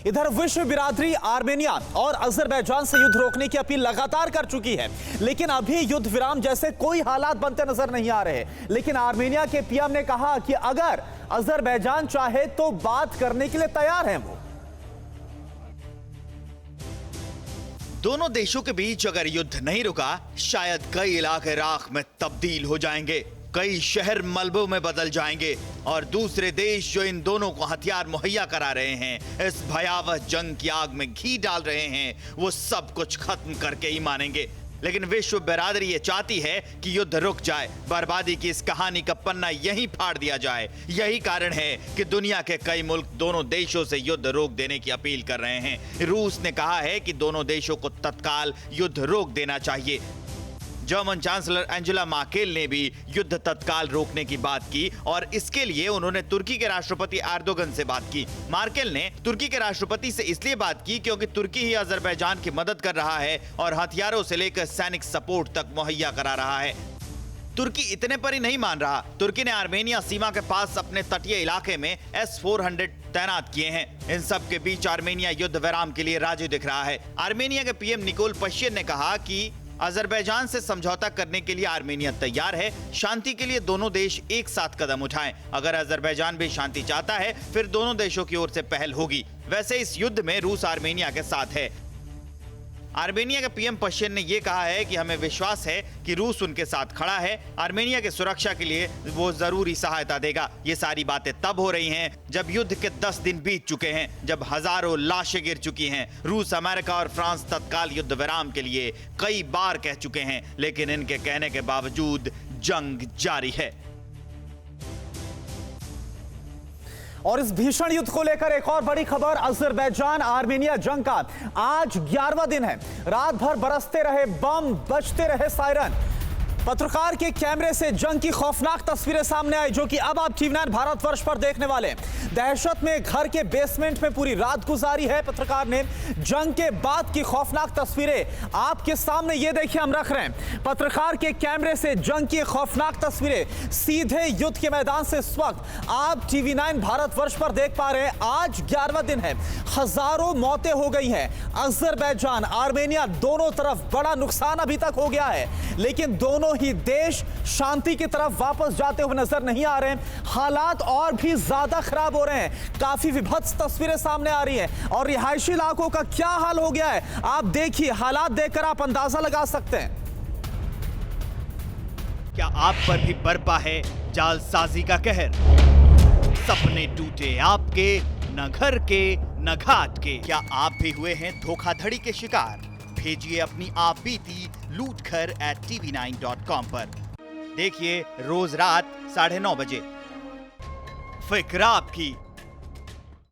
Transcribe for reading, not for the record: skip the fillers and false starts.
इधर विश्व बिरादरी आर्मेनिया और अजरबैजान से युद्ध रोकने की अपील लगातार कर चुकी है, लेकिन अभी युद्ध विराम जैसे कोई हालात बनते नजर नहीं आ रहे। लेकिन आर्मेनिया के पीएम ने कहा कि अगर अजरबैजान चाहे तो बात करने के लिए तैयार हैं वो। दोनों देशों के बीच अगर युद्ध नहीं रुका, शायद कई इलाके राख में तब्दील हो जाएंगे, कई शहर मलबों में बदल जाएंगे और दूसरे देश जो इन दोनों को हथियार मुहैया करा रहे हैं, इस भयावह जंग की आग में घी डाल रहे हैं, वो सब कुछ खत्म करके ही मानेंगे। लेकिन विश्व बिरादरी ये चाहती है कि युद्ध रुक जाए, बर्बादी की इस कहानी का पन्ना यहीं फाड़ दिया जाए। यही कारण है कि दुनिया के कई मुल्क दोनों देशों से युद्ध रोक देने की अपील कर रहे हैं। रूस ने कहा है कि दोनों देशों को तत्काल युद्ध रोक देना चाहिए। जर्मन चांसलर एंजेला मार्केल ने भी युद्ध तत्काल रोकने की बात की और इसके लिए उन्होंने तुर्की के राष्ट्रपति एर्दोगन से बात की। मार्केल ने तुर्की के राष्ट्रपति से इसलिए बात की क्योंकि तुर्की ही अजरबैजान की मदद कर रहा है और हथियारों से लेकर सैनिक सपोर्ट तक मुहैया करा रहा है। तुर्की इतने पर ही नहीं मान रहा। तुर्की ने आर्मेनिया सीमा के पास अपने तटीय इलाके में S-400 तैनात किए हैं। इन सब के बीच आर्मेनिया युद्ध विराम के लिए राजी दिख रहा है। आर्मेनिया के पीएम निकोल पश्चिन ने कहा कि अजरबैजान से समझौता करने के लिए आर्मेनिया तैयार है। शांति के लिए दोनों देश एक साथ कदम उठाएं। अगर अजरबैजान भी शांति चाहता है, फिर दोनों देशों की ओर से पहल होगी। वैसे इस युद्ध में रूस आर्मेनिया के साथ है। आर्मेनिया के पीएम पश्चिन ने यह कहा है कि हमें विश्वास है कि रूस उनके साथ खड़ा है, आर्मेनिया की सुरक्षा के लिए वो जरूरी सहायता देगा। ये सारी बातें तब हो रही हैं जब युद्ध के 10 दिन बीत चुके हैं, जब हजारों लाशें गिर चुकी हैं। रूस, अमेरिका और फ्रांस तत्काल युद्ध विराम के लिए कई बार कह चुके हैं, लेकिन इनके कहने के बावजूद जंग जारी है। और इस भीषण युद्ध को लेकर एक और बड़ी खबर, अजरबैजान आर्मेनिया जंग का आज 11वां दिन है। रात भर बरसते रहे बम, बजते रहे सायरन। पत्रकार के कैमरे से जंग की खौफनाक तस्वीरें सामने आई, जो कि अब आप TV9 भारतवर्ष पर देखने वाले। दहशत में घर के बेसमेंट में पूरी रात गुजारी है पत्रकार ने। जंग के बाद की खौफनाक तस्वीरें आपके सामने ये देखिए, हम रख रहे हैं पत्रकार के कैमरे से जंग की खौफनाक तस्वीरें सीधे युद्ध के मैदान से। इस वक्त आप TV9 भारतवर्ष पर देख पा रहे हैं। आज 11वां दिन है, हजारों मौतें हो गई हैं। अजरबैजान, आर्मेनिया दोनों तरफ बड़ा नुकसान अभी तक हो गया है, लेकिन दोनों ही देश शांति की तरफ वापस जाते हुए नजर नहीं आ रहे हैं। हालात और भी ज्यादा खराब हो रहे हैं। काफी विभत्स तस्वीरें सामने आ रही हैं और रिहायशी इलाकों का क्या हाल हो गया है, आप देखिए। हालात देखकर आप अंदाजा लगा सकते हैं। क्या आप पर भी बरपा है जालसाजी का कहर? सपने टूटे आपके, न घर के न घाट के। क्या आप भी हुए हैं धोखाधड़ी के शिकार? भेजिए अपनी आप बीती लूटखर @tv9.com पर। देखिए रोज रात 9:30 बजे। फिक्र आपकी।